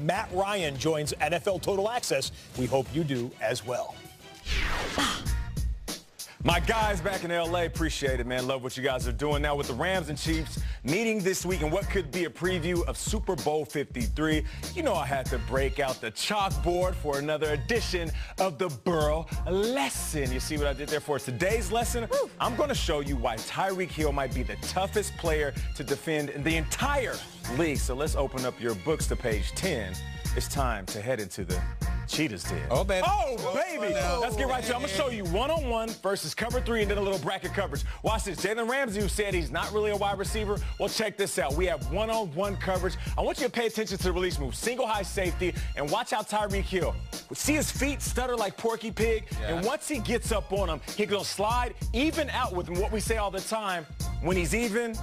Matt Ryan joins NFL Total Access. We hope you do as well. My guys back in L.A., appreciate it, man. Love what you guys are doing now with the Rams and Chiefs meeting this week and what could be a preview of Super Bowl 53. You know I had to break out the chalkboard for another edition of the Burrow lesson. You see what I did there for today's lesson? Woo. I'm going to show you why Tyreek Hill might be the toughest player to defend in the entire league. So let's open up your books to page 10. It's time to head into the Cheetah's Den. Oh, baby. Oh, baby. Let's get right to it. I'm going to show you one-on-one versus cover 3 and then a little bracket coverage. Watch this. Jalen Ramsey, who said he's not really a wide receiver. Well, check this out. We have one-on-one coverage. I want you to pay attention to the release move. Single high safety, and watch out Tyreek Hill. See his feet stutter like Porky Pig? Yeah. And once he gets up on him, he can slide even out with him. What we say all the time, when he's even,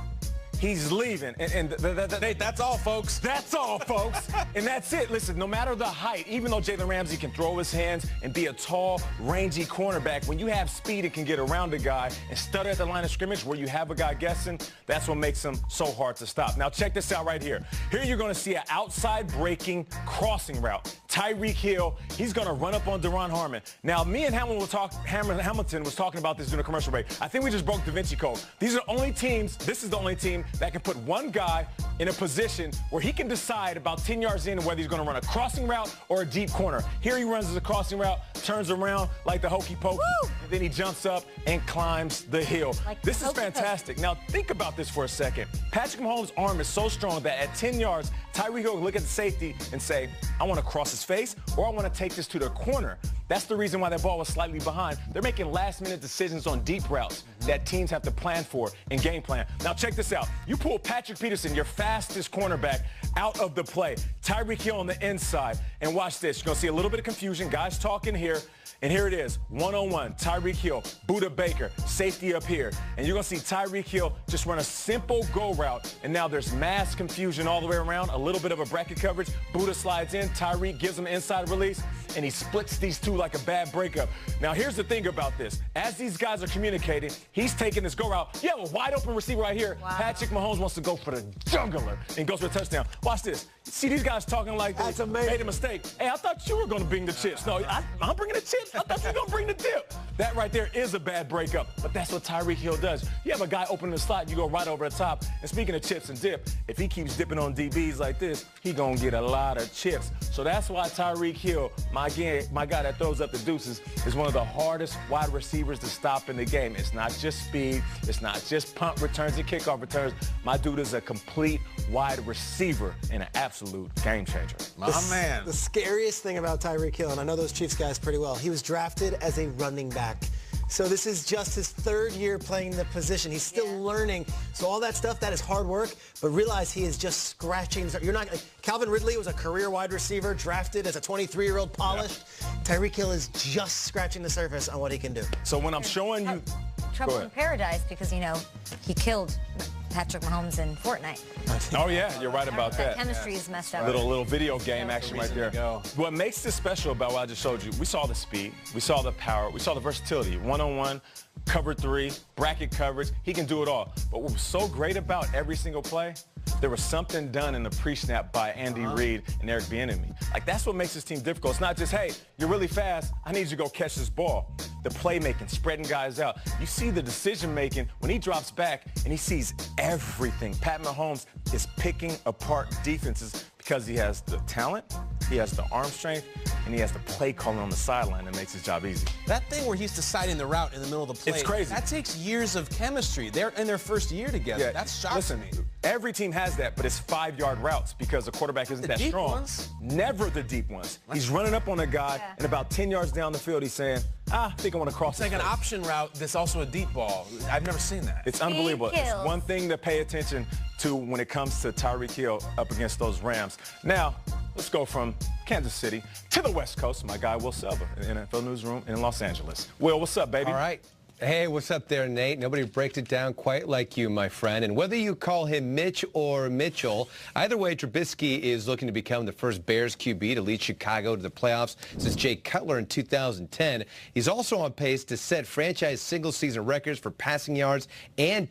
he's leaving. That's all, folks. That's all, folks. And that's it. Listen, no matter the height, even though Jalen Ramsey can throw his hands and be a tall, rangy cornerback, when you have speed and can get around a guy and stutter at the line of scrimmage where you have a guy guessing, that's what makes him so hard to stop. Now, check this out right here. Here you're going to see an outside breaking crossing route. Tyreek Hill, he's going to run up on Deron Harmon. Now, me and Hamilton was talking about this during a commercial break. I think we just broke Da Vinci Code. These are the only teams, this is the only team that can put one guy in a position where he can decide about 10 yards in whether he's going to run a crossing route or a deep corner. Here he runs as a crossing route, turns around like the hokey pokey, and then he jumps up and climbs the hill. Like this is fantastic. Now, think about this for a second. Patrick Mahomes' arm is so strong that at 10 yards, Tyreek Hill will look at the safety and say, I want to cross his face or I want to take this to the corner. That's the reason why that ball was slightly behind. They're making last-minute decisions on deep routes that teams have to plan for and game plan. Now, check this out. You pull Patrick Peterson, your fastest cornerback, out of the play. Tyreek Hill on the inside. And watch this. You're going to see a little bit of confusion. Guys talking here. And here it is, one-on-one, Tyreek Hill, Buda Baker, safety up here. And you're going to see Tyreek Hill just run a simple go route. And now there's mass confusion all the way around, a little bit of a bracket coverage. Buda slides in, Tyreek gives him an inside release, and he splits these two like a bad breakup. Now, here's the thing about this. As these guys are communicating, he's taking this go route. You have a wide-open receiver right here. Wow. Patrick Mahomes wants to go for the juggler and goes for a touchdown. Watch this. See these guys talking like they made a mistake. Hey, I thought you were going to bring the chips. No, I'm bringing the chips. I thought you were going to bring the dip. That right there is a bad breakup, but that's what Tyreek Hill does. You have a guy opening the slot, you go right over the top. And speaking of chips and dip, if he keeps dipping on DBs like this, he going to get a lot of chips. So that's why Tyreek Hill, my guy that throws up the deuces, is one of the hardest wide receivers to stop in the game. It's not just speed. It's not just punt returns and kickoff returns. My dude is a complete wide receiver and an absolute game changer. My man. The scariest thing about Tyreek Hill, and I know those Chiefs guys pretty well, he was drafted as a running back. So this is just his third year playing the position. He's still learning. So all that stuff, that is hard work, but realize he is just scratching. You're not. Calvin Ridley was a career wide receiver, drafted as a 23-year-old polished. Tyreek Hill is just scratching the surface on what he can do. So when I'm showing you... Trouble in paradise because, you know, he killed Patrick Mahomes in Fortnite. Oh, yeah, you're right about that. Chemistry is messed up. Little video game action right there. What makes this special about what I just showed you, we saw the speed, we saw the power, we saw the versatility. One-on-one, cover 3, bracket coverage, he can do it all. But what was so great about every single play, there was something done in the pre-snap by Andy Reid and Eric Bieniemy. Like, that's what makes this team difficult. It's not just, hey, you're really fast, I need you to go catch this ball. The playmaking, spreading guys out. You see the decision-making when he drops back and he sees everything. Pat Mahomes is picking apart defenses because he has the talent, he has the arm strength, and he has the play calling on the sideline that makes his job easy. That thing where he's deciding the route in the middle of the play, it's crazy. That takes years of chemistry. They're in their first year together. Yeah, that's shocking me. Every team has that, but it's 5-yard routes because the quarterback isn't that strong. Ones? Never the deep ones. He's running up on a guy, and about 10 yards down the field, he's saying, I think I want to cross. It's like an option route that's also a deep ball. I've never seen that. It's unbelievable. It's one thing to pay attention to when it comes to Tyreek Hill up against those Rams. Now, let's go from Kansas City to the West Coast. My guy, Will Selva, in the NFL Newsroom in Los Angeles. Will, what's up, baby? All right. Hey, what's up there, Nate? Nobody breaks it down quite like you, my friend. And whether you call him Mitch or Mitchell, either way, Trubisky is looking to become the first Bears QB to lead Chicago to the playoffs since Jay Cutler in 2010. He's also on pace to set franchise single-season records for passing yards and